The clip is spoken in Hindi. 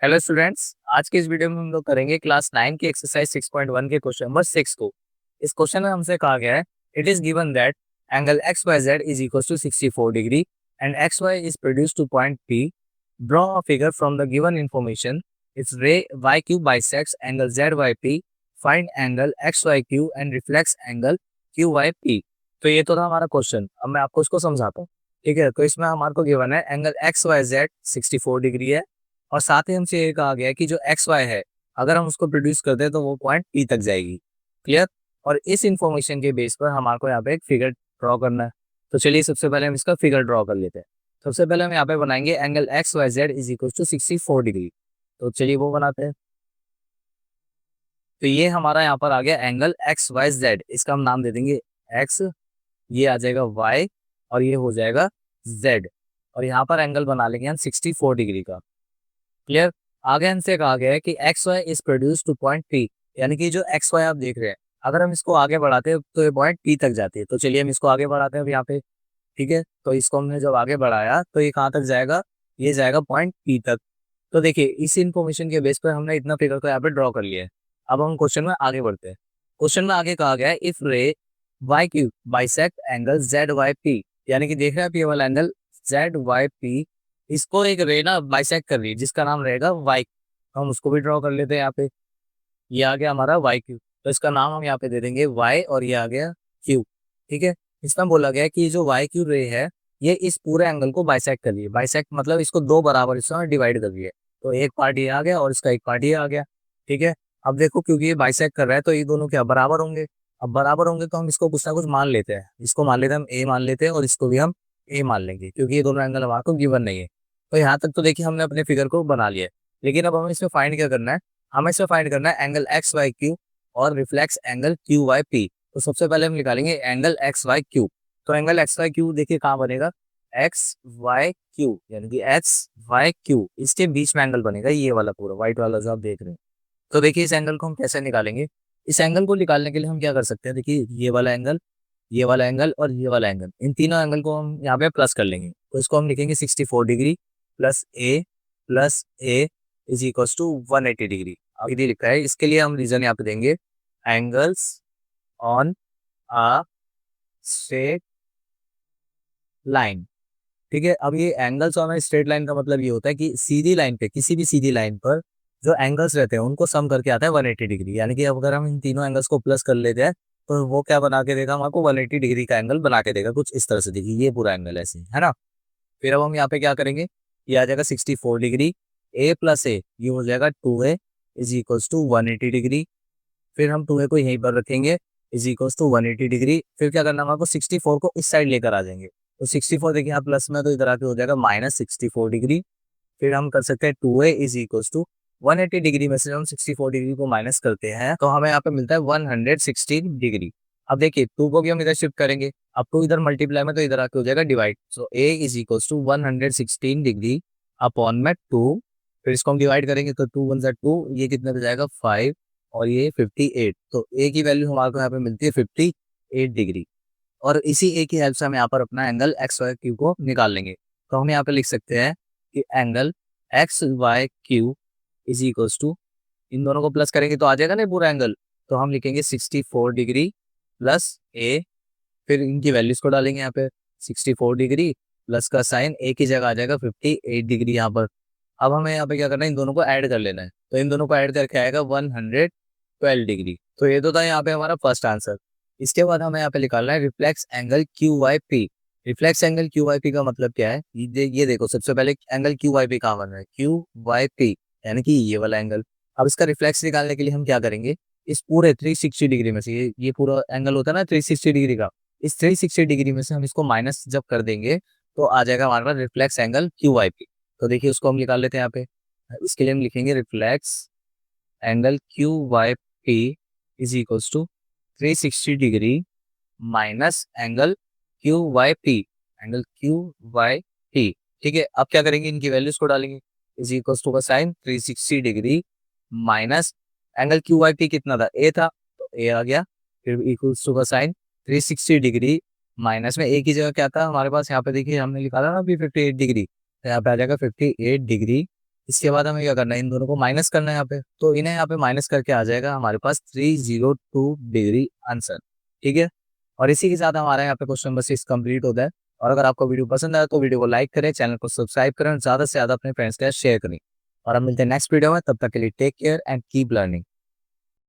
हेलो स्टूडेंट्स, आज के इस वीडियो में हम लोग करेंगे क्लास 9 की एक्सरसाइज 6.1 के क्वेश्चन नंबर 6 को। इस क्वेश्चन में हमसे कहा गया है, it is given that angle X Y Z is equal to 64 degree and X Y is produce to point P. Draw a figure from the given information. It's ray Y Q bisects angle Z Y P. Find angle X Y Q and reflex angle Q Y P. तो ये तो था हमारा क्वेश्चन। अब मैं आपको इसको समझाता हूँ। ठीक है, तो इसमें हमारे को गिवन है angle X Y Z 64 degree है और साथ ही हमसे ये कहा गया है कि जो एक्स वाई है, अगर हम उसको प्रोड्यूस करते हैं तो वो पॉइंट पी तक जाएगी। क्लियर। और इस इंफॉर्मेशन के बेस पर हमारे को यहाँ पे एक फिगर ड्रॉ करना है। तो चलिए सबसे पहले हम इसका फिगर ड्रॉ कर लेते हैं। सबसे पहले हम यहाँ पे बनाएंगे angle X Y Z is equal to 64 degree. तो चलिए वो बनाते हैं। तो ये हमारा यहाँ पर आ गया एंगल एक्स वाई जेड, इसका हम नाम दे देंगे एक्स, ये आ जाएगा वाई और ये हो जाएगा जेड। और यहाँ पर एंगल बना लेंगे हम 64 डिग्री का। क्लियर। आगे हमसे कहा गया है कि X Y is produce to point P, यानी कि जो एक्स वाई आप देख रहे हैं, अगर हम इसको आगे बढ़ाते हैं तो ये पॉइंट पी तक जाती है। तो चलिए हम इसको आगे बढ़ाते हैं अब यहाँ पे। ठीक है, तो इसको हमने जब आगे बढ़ाया तो ये कहाँ तक जाएगा, ये जाएगा पॉइंट पी तक। तो देखिए इस इन्फॉर्मेशन के बेस पर हमने इतना फिगर को यहाँ पे ड्रॉ कर लिया है। अब हम क्वेश्चन में आगे बढ़ते हैं। क्वेश्चन में आगे कहा गया है if ray Y Q bisect angle Z Y P, यानी कि देख रहे हैं आप ये वाला एंगल जेड वाई पी, इसको एक रे ना बाइसेक्ट कर रही है जिसका नाम रहेगा वाई। हम उसको भी ड्रॉ कर लेते हैं यहाँ पे। ये आ गया हमारा वाई क्यू, तो इसका नाम हम यहाँ पे दे देंगे वाई और ये आ गया क्यू। ठीक है, इसमें बोला गया है कि जो वाई क्यू रे है ये इस पूरे एंगल को बाइसेक्ट कर रही है। बाइसेक्ट मतलब इसको दो बराबर हिस्सों में डिवाइड कर रही है। तो एक पार्ट ये आ गया और इसका एक पार्ट ये आ गया। ठीक है, अब देखो क्योंकि ये बाइसेक्ट कर रहा है तो ये दोनों क्या बराबर होंगे। अब बराबर होंगे तो हम इसको कुछ ना कुछ मान लेते हैं। इसको मान लेते हैं हम ए मान लेते हैं और इसको भी हम ए मान लेंगे क्योंकि ये दोनों एंगल हमारे को गिवन नहीं है। तो यहाँ तक तो देखिए हमने अपने फिगर को बना लिया है। लेकिन अब हमें इसमें फाइंड क्या करना है, हमें इसमें फाइंड करना है एंगल एक्स वाई क्यू और reflex angle Q Y P. तो सबसे पहले हम निकालेंगे एंगल एक्स वाई क्यू। तो एंगल एक्स वाई क्यू देखिए कहाँ बनेगा, एक्स वाई क्यू यानी कि एक्स वाई क्यू, इसके बीच में एंगल बनेगा ये वाला पूरा व्हाइट वाला जो आप देख रहे हैं। तो देखिए इस एंगल को हम कैसे निकालेंगे। इस एंगल को निकालने के लिए हम क्या कर सकते हैं, देखिए ये वाला एंगल, ये वाला एंगल और ये वाला एंगल, इन तीनों एंगल को हम यहाँ पे प्लस कर लेंगे। तो इसको हम लिखेंगे 64 degree plus A is equal to 180 degree. अब ये लिखा है, इसके लिए हम रीजन यहाँ पे देंगे angles on a straight line. ठीक है, अब ये angles on a straight line का मतलब ये होता है कि सीधी लाइन पे, किसी भी सीधी लाइन पर जो एंगल्स रहते हैं उनको सम करके आता है 180 डिग्री। यानी कि अब अगर हम इन तीनों एंगल्स को प्लस कर लेते हैं तो वो क्या बना के देगा, हम आपको 180 डिग्री का एंगल बना के देगा कुछ इस तरह से। देखिए ये पूरा एंगल ऐसे है ना। फिर अब हम यहाँ पे क्या करेंगे, ये आ जाएगा 64 डिग्री, ए प्लस ए ये हो जाएगा 2a is equals to 180 degree. फिर हम 2a को यहीं पर रखेंगे इज इक्वल्स टू 180 डिग्री। फिर क्या करना है, हम आपको 64 को इस साइड लेकर आ जाएंगे। तो 64 देखिए यहाँ प्लस में तो इधर आके हो जाएगा -64 डिग्री। फिर हम कर सकते हैं 2a is equals to 180 degree में से हम 64 डिग्री को माइनस करते हैं तो हमें यहाँ पे मिलता है 116 डिग्री। अब देखिए 2 को भी हम इधर शिफ्ट करेंगे, अब 2 इधर मल्टीप्लाई में तो इधर आके हो जाएगा divide. So a is equals to 116 degree upon में 2। फिर इसको हम डिवाइड करेंगे तो 2 वन 2, ये कितने पे जाएगा 5 और ये 58। तो a की वैल्यू हमारे को यहाँ पे मिलती है 58 डिग्री। और इसी a की हेल्प से हम यहाँ पर अपना एंगल एक्स वाई क्यू को निकाल लेंगे। तो हम यहाँ पे लिख सकते हैं कि angle X Y Q is equals to, इन दोनों को प्लस करेंगे तो आ जाएगा ना पूरा एंगल। तो हम लिखेंगे 64 डिग्री प्लस ए, फिर इनकी वैल्यूज को डालेंगे यहाँ पे 64 डिग्री प्लस का साइन ए की जगह आ जाएगा 58 डिग्री यहाँ पर। अब हमें यहाँ पे क्या करना है, इन दोनों को ऐड कर लेना है। तो इन दोनों को ऐड करके आएगा 112 डिग्री। तो ये तो था यहाँ पे हमारा फर्स्ट आंसर। इसके बाद हमें यहाँ पे निकालना है reflex angle Q Y P. Reflex angle Q Y P का मतलब क्या है, ये देखो सबसे पहले एंगल क्यू वाई पी कहाँ बन रहा है, क्यू वाई पी यानी कि ये वाला एंगल। अब इसका रिफ्लेक्स निकालने के लिए हम क्या करेंगे, इस पूरे 360 डिग्री में से ये पूरा एंगल होता है ना 360 डिग्री का, इस 360 डिग्री में से हम इसको माइनस जब कर देंगे तो आ जाएगा हमारे पास reflex angle Q Y P. तो देखिए उसको हम निकाल लेते हैं यहाँ पे। इसके लिए हम लिखेंगे reflex angle Q Y P is equals to 360 degree minus angle Q Y P, angle Q Y P. ठीक है, अब क्या करेंगे, इनकी वैल्यूज को डालेंगे इज इक्वल्स टू का sine 360 degree minus angle Q Y P कितना था, ए था तो ए आ गया। फिर इक्वल्स टू का साइन 360 डिग्री माइनस में ए की जगह क्या था हमारे पास, यहाँ पे देखिए हमने निकाला ना अभी 58 डिग्री, तो यहाँ पे आ जाएगा 58 डिग्री इसके बाद हमें क्या करना है, इन दोनों को माइनस करना है यहाँ पे, तो इन्हें यहाँ पे माइनस करके आ जाएगा हमारे पास 302 डिग्री आंसर। ठीक है, और इसी के साथ हमारा यहाँ पे क्वेश्चन नंबर 6 कंप्लीट होता है। और अगर आपको वीडियो पसंद आया तो वीडियो को लाइक करें, चैनल को सब्सक्राइब करें और ज्यादा से ज्यादा अपने फ्रेंड्स के साथ शेयर करें। और हम मिलते हैं नेक्स्ट वीडियो में, तब तक के लिए take care and keep learning.